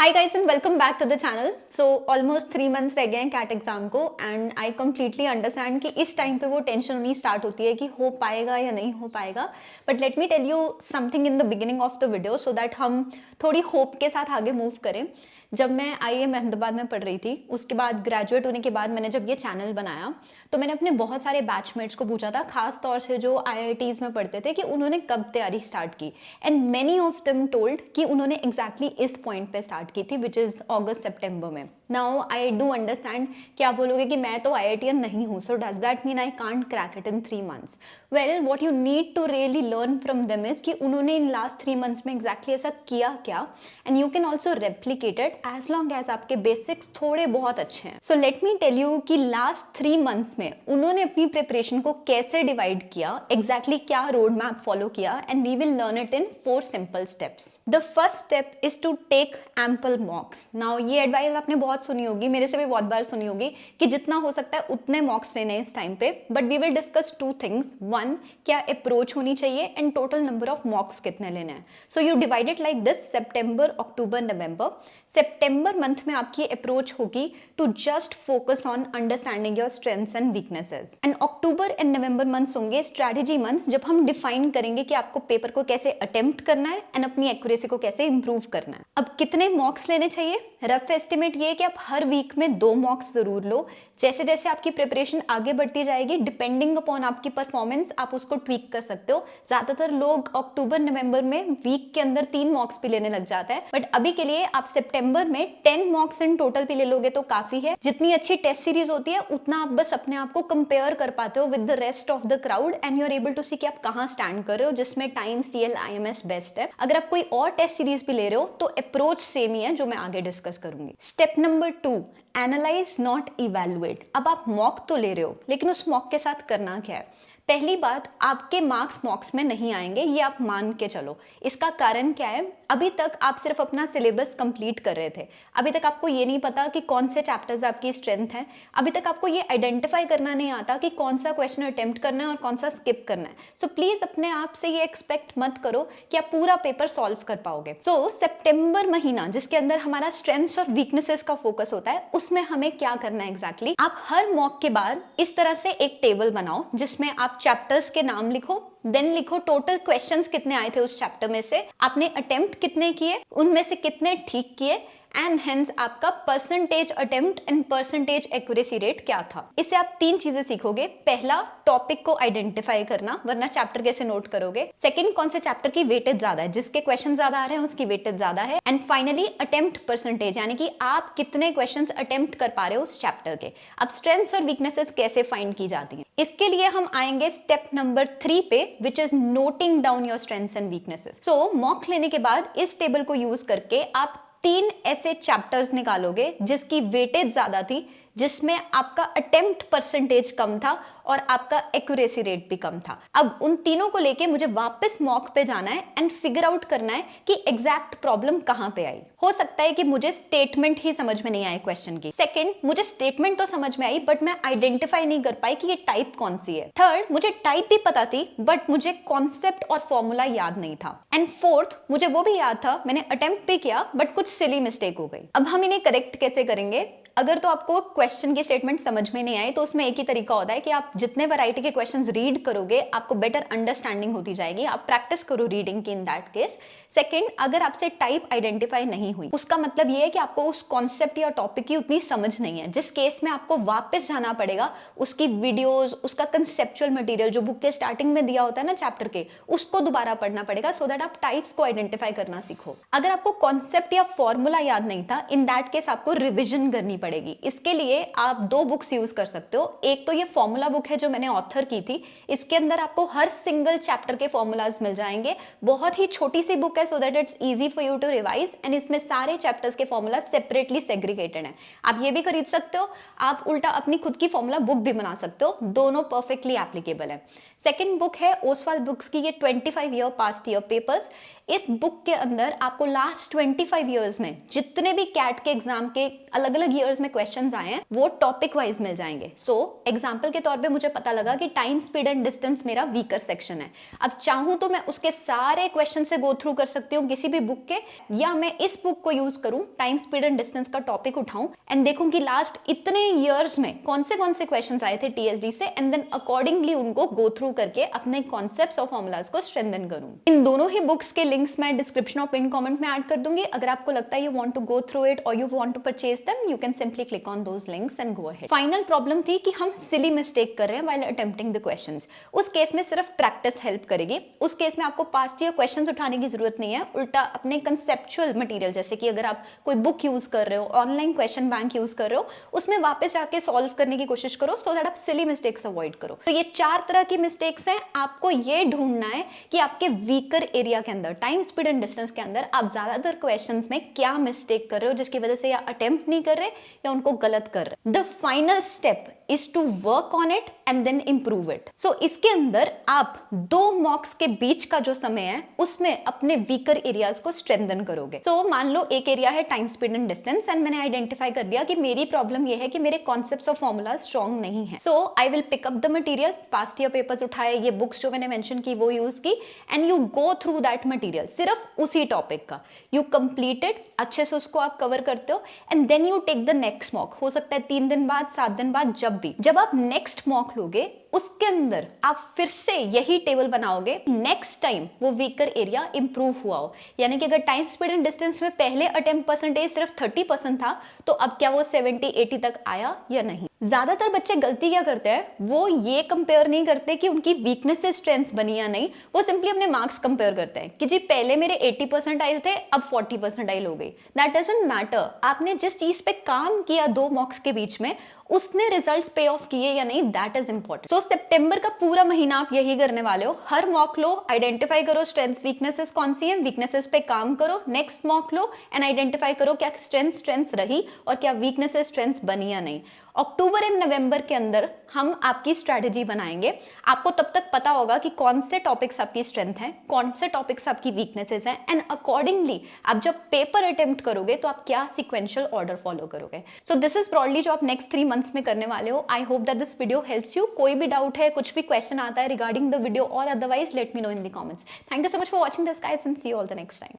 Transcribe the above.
Hi guys and welcome back to the channel. So almost 3 months रह गए हैं CAT exam को and I completely understand कि इस टाइम पे वो टेंशन होनी स्टार्ट होती है कि हो पाएगा या नहीं हो पाएगा। But let me tell you something in the beginning of the video so that हम थोड़ी होप के साथ आगे मूव करें। जब मैं IIM अहमदाबाद में पढ़ रही थी, उसके बाद ग्रेजुएट होने के बाद मैंने जब ये चैनल बनाया तो मैंने अपने बहुत सारे बैचमेट्स को पूछा था, खास तौर से जो IITs में पढ़ते थे, कि उन्होंने कब तैयारी स्टार्ट की। And many of them told कि उन्होंने एग्जैक्टली इस पॉइंट पे स्टार्ट की थी, विच इज़ अगस्त सितंबर में। नाउ आई डू अंडरस्टैंड कि आप बोलोगे कि मैं तो IITian नहीं हूँ, so does that mean I can't crack it in 3 months? Well, what you need to really learn from them is कि उन्होंने इन लास्ट 3 months में एग्जैक्टली ऐसा किया क्या, and you can also replicated as long as आपके basics थोड़े बहुत अच्छे हैं। So let me tell you कि लास्ट 3 months में उन्होंने अपनी प्रिपरेशन को कैसे डिवाइड किया, एग्जैक्टली क्या रोड मैप फॉलो किया, and we will learn it in 4 simple steps. The first step is to take ample mocks. Now ये एडवाइस आपने बहुत सुनी होगी, मेरे से भी बहुत बार सुनी होगी कि जितना हो सकता है उतने मॉक्स लेने इस टाइम पे। But we will discuss 2 things. One, क्या अप्रोच होनी चाहिए, and total number of mocks कितने लेने हैं। So you divide it like this: September, October, November. सितंबर मंथ में आपकी अप्रोच होगी to just focus on understanding your strengths and weaknesses. And October and November months होंगे स्ट्रैटेजी मंथ्स, जब हम डिफाइन करेंगे कि आपको पेपर को कैसे अटेम्प्ट करना है एंड अपनी एक्यूरेसी को कैसे इंप्रूव करना है। अब कितने मॉक्स लेने चाहिए? रफ एस्टिमेट ये है कि आप हर वीक में 2 मॉक्स जरूर लो। जैसे जैसे आपकी प्रिपरेशन आगे बढ़ती जाएगी, डिपेंडिंग अपॉन आपकी परफॉर्मेंस, आप उसको ट्वीक कर सकते हो। ज्यादातर लोग अक्टूबर नवंबर में वीक के अंदर 3 मॉक्स भी लेने लग जाता है, बट अभी के लिए आप सितंबर में 10 मॉक्स इन टोटल भी ले लोगे तो काफी है। जितनी अच्छी टेस्ट सीरीज होती है उतना आप बस अपने आप को कंपेयर कर पाते हो with the rest of the crowd and you are able to see कि आप कहां स्टैंड कर रहे हो, जिसमें टाइम, CL, IMS बेस्ट है। अगर आप कोई और टेस्ट सीरीज भी ले रहे हो तो अप्रोच सेम ही है, जो मैं आगे डिस्कस करूंगी। Step number 2, analyse not evaluate. अब आप मॉक तो ले रहे हो, लेकिन उस मॉक के साथ करना क्या है? पहली बात, आपके मार्क्स मॉक्स में नहीं आएंगे, ये आप मान के चलो। इसका कारण क्या है? अभी तक आप सिर्फ अपना सिलेबस कंप्लीट कर रहे थे। अभी तक आपको ये नहीं पता कि कौन से चैप्टर्स आपकी स्ट्रेंथ है। अभी तक आपको ये आइडेंटिफाई करना नहीं आता कि कौन सा क्वेश्चन अटेम्प्ट करना है और कौन सा स्किप करना है। सो प्लीज अपने आप से ये एक्सपेक्ट मत करो कि आप पूरा पेपर सॉल्व कर पाओगे। सो सितंबर महीना, जिसके अंदर हमारा स्ट्रेंथ्स और वीकनेसेस का फोकस होता है, उसमें हमें क्या करना है एग्जैक्टली? आप हर मॉक के बाद इस तरह से एक टेबल बनाओ जिसमें आप चैप्टर्स के नाम लिखो, देन लिखो टोटल क्वेश्चंस कितने आए थे उस चैप्टर में से, आपने अटेम्प्ट कितने किए, उनमें से कितने ठीक किए, एंड हेंस आपका percentage attempt and percentage accuracy rate क्या था। इससे आप 3 चीजें सीखोगे। पहला, टॉपिक को आइडेंटिफाई करना, वरना चैप्टर कैसे नोट करोगे। सेकंड, कौन से चैप्टर की वेटेज ज्यादा है, जिसके क्वेश्चन ज्यादा आ रहे हैं उसकी वेटेज ज्यादा है। एंड फाइनली अटेम्प्ट परसेंटेज, यानी कि आप कितने क्वेश्चन अटेम्प्ट कर पा रहे हो उस चैप्टर के। अब स्ट्रेंथ्स और वीकनेसेस कैसे फाइंड की जाती है, इसके लिए हम आएंगे स्टेप नंबर 3 पे, which is noting down your strengths and weaknesses. So mock लेने के बाद इस टेबल को यूज करके आप 3 ऐसे चैप्टर्स निकालोगे जिसकी वेटेज ज्यादा थी, जिसमें आपका अटेम्प्ट परसेंटेज कम था और आपका एक्यूरेसी रेट भी कम था। अब उन तीनों को लेके मुझे वापस मॉक पे जाना है एंड फिगर आउट करना है कि एग्जैक्ट प्रॉब्लम कहां पे आई। हो सकता है कि मुझे स्टेटमेंट ही समझ में नहीं आए क्वेश्चन की। सेकंड, मुझे स्टेटमेंट तो समझ में आई बट मैं आइडेंटिफाई नहीं कर पाई कि ये टाइप कौन सी है। थर्ड, मुझे टाइप भी पता थी बट मुझे कॉन्सेप्ट और फॉर्मूला याद नहीं था। एंड फोर्थ, मुझे वो भी याद था, मैंने अटेम्प्ट भी किया बट कुछ सिली मिस्टेक हो गई। अब हम इन्हें करेक्ट कैसे करेंगे? अगर तो आपको क्वेश्चन की स्टेटमेंट समझ में नहीं आई तो उसमें एक ही तरीका होता है कि आप जितने वैरायटी के क्वेश्चंस रीड करोगे आपको बेटर अंडरस्टैंडिंग होती जाएगी। आप प्रैक्टिस करो रीडिंग की इन दैट केस। सेकंड, अगर आपसे टाइप आइडेंटिफाई नहीं हुई, उसका मतलब ये है कि आपको उस कॉन्सेप्ट या टॉपिक की उतनी समझ नहीं है, जिस केस में आपको वापस जाना पड़ेगा, उसकी वीडियोज, उसका कंसेप्चुअल मटेरियल जो बुक के स्टार्टिंग में दिया होता है ना चैप्टर के, उसको दोबारा पढ़ना पड़ेगा सो दैट आप टाइप्स को आइडेंटिफाई करना सीखो। अगर आपको कॉन्सेप्ट या फॉर्मूला याद नहीं था, इन दैट केस आपको रिविजन करनी पड़ेगी। इसके लिए आप 2 बुक्स यूज कर सकते हो। एक तो ये फॉर्मूला बुक है जो मैंने ऑथर की थी, इसके अंदर आपको हर सिंगल चैप्टर के फॉर्मूलाज मिल जाएंगे। बहुत ही छोटी सी बुक है so that it's easy for you to revise, and इसमें सारे चैप्टर्स के फॉर्मूला सेपरेटली सेग्रीगेटेड हैं। आप ये भी खरीद सकते हो, आप उल्टा अपनी खुद की फॉर्मूला बुक भी बना सकते हो, दोनों परफेक्टली एप्लीकेबल है। सेकेंड बुक है ओसवाल बुक्स की ये 25 ईयर पास्ट ईयर पेपर्स। इस बुक के अंदर आपको लास्ट 25 ईयर्स में जितने भी कैट के एग्जाम के अलग अलग ईयर्स में क्वेश्चंस आए हैं वो टॉपिक वाइज मिल जाएंगे। सो एग्जाम्पल के तौर पे मुझे पता लगा कि टाइम, स्पीड एंड डिस्टेंस मेरा वीकर सेक्शन है। अब चाहूं तो मैं उसके सारे क्वेश्चन से गो थ्रू कर सकती हूँ किसी भी बुक के, या मैं इस बुक को यूज करूं, टाइम, स्पीड एंड डिस्टेंस का टॉपिक उठाऊं एंड देखूं कि लास्ट इतने ईयर्स में कौन से क्वेश्चंस आए थे टीएसडी से, एंड देन अकॉर्डिंगली उनको गो थ्रू करके अपने कॉन्सेप्ट्स और फॉर्मूलाज को स्ट्रेंथन करूं। इन दोनों ही बुक्स के लिंक्स मैं डिस्क्रिप्शन और पिन कमेंट में ऐड कर दूंगी। अगर आपको लगता है you want to go through it और you want to purchase them, you can simply click on those links and go ahead. Final problem थी कि हम सिली मिस्टेक कर रहे हैं व्हाइल अटेम्प्टिंग द क्वेश्चंस। उस केस में सिर्फ प्रैक्टिस हेल्प करेगी। उस केस में आपको पास्ट ईयर क्वेश्चंस उठाने की जरूरत नहीं है, उल्टा अपने कंसेप्चुअल मटेरियल, जैसे कि अगर आप कोई बुक यूज कर रहे हो, ऑनलाइन क्वेश्चन बैंक यूज कर रहे हो, उसमें वापस जाके सॉल्व करने की कोशिश करो सो दैट आप सिली मिस्टेक्स अवॉइड करो। तो ये 4 तरह की मिस्टेक्स हैं। आपको ये ढूंढना है कि आपके वीकर एरिया के अंदर, टाइम, स्पीड एंड डिस्टेंस के अंदर आप ज्यादातर क्वेश्चंस में क्या मिस्टेक कर रहे हो जिसकी वजह से या अटेम्प्ट नहीं कर रहे या उनको गलत कर रहे। The final step is to work on it and then improve it. So इसके अंदर आप 2 मॉक्स के बीच का जो समय है उसमें अपने वीकर एरियाज को स्ट्रेंथन करोगे। सो मान लो एक एरिया है time, speed and distance, and मैंने आइडेंटिफाई कर दिया कि मेरी प्रॉब्लम ये है कि मेरे कॉन्सेप्ट्स और फॉर्मूला स्ट्रॉन्ग नहीं है। So I will pick up the material, past year papers उठाए, ये बुक्स जो मैंने मेंशन की वो यूज की, and you go through that material, सिर्फ उसी टॉपिक का यू कंप्लीटेड, अच्छे से उसको आप कवर करते हो, and then you take the next mock. हो सकता है 3 दिन बाद, 7 दिन बाद, जब आप नेक्स्ट मॉक लोगे उसके अंदर आप फिर से यही टेबल बनाओगे, नेक्स्ट टाइम वो वीकर एरिया इंप्रूव हुआ हो। यानी कि अगर टाइम, स्पीड एंड डिस्टेंस में पहले अटेम्प्ट परसेंटेज सिर्फ 30% था, तो अब क्या वो 70-80 तक आया या नहीं। ज्यादातर बच्चे गलती क्या करते हैं, वो ये कंपेयर नहीं करते कि उनकी वीकनेसेस स्ट्रेंथ्स बनी या नहीं, वो सिंपली अपने मार्क्स कंपेयर करते हैं कि जी पहले मेरे 80% थे, अब 40% हो गई। That doesn't matter. आपने जिस चीज पे काम किया 2 मॉक्स के बीच में, उसने रिजल्ट्स पे ऑफ किए या नहीं, दैट इज इंपॉर्टेंट। सो सितंबर का पूरा महीना आप यही करने वाले हो। हर मॉक लो, आइडेंटिफाई करो स्ट्रेंथ्स, वीकनेसेस कौन सी है, वीकनेसेस पे काम करो, next mock low and identify करो क्या स्ट्रेंथ्स रही और क्या वीकनेसेस स्ट्रेंथ्स बनी या नहीं। अक्टूबर एंड नवंबर के अंदर हम आपकी स्ट्रैटेजी बनाएंगे। आपको तब तक पता होगा कि कौन से टॉपिक्स आपकी स्ट्रेंथ है, कौन से टॉपिक्स आपकी वीकनेसेस हैं, एंड अकॉर्डिंगली आप जब पेपर अटेम्प्ट करोगे तो आप क्या सीक्वेंशियल ऑर्डर फॉलो करोगे। सो दिस इज ब्रॉडली जो आप नेक्स्ट 3 मंथ्स में करने वाले हो। I hope that this video helps you. कोई भी डाउट है, कुछ भी क्वेश्चन आता है रिगार्डिंग द वीडियो और otherwise, let me know in the comments. Thank you so much for watching this guys and see you all the next time.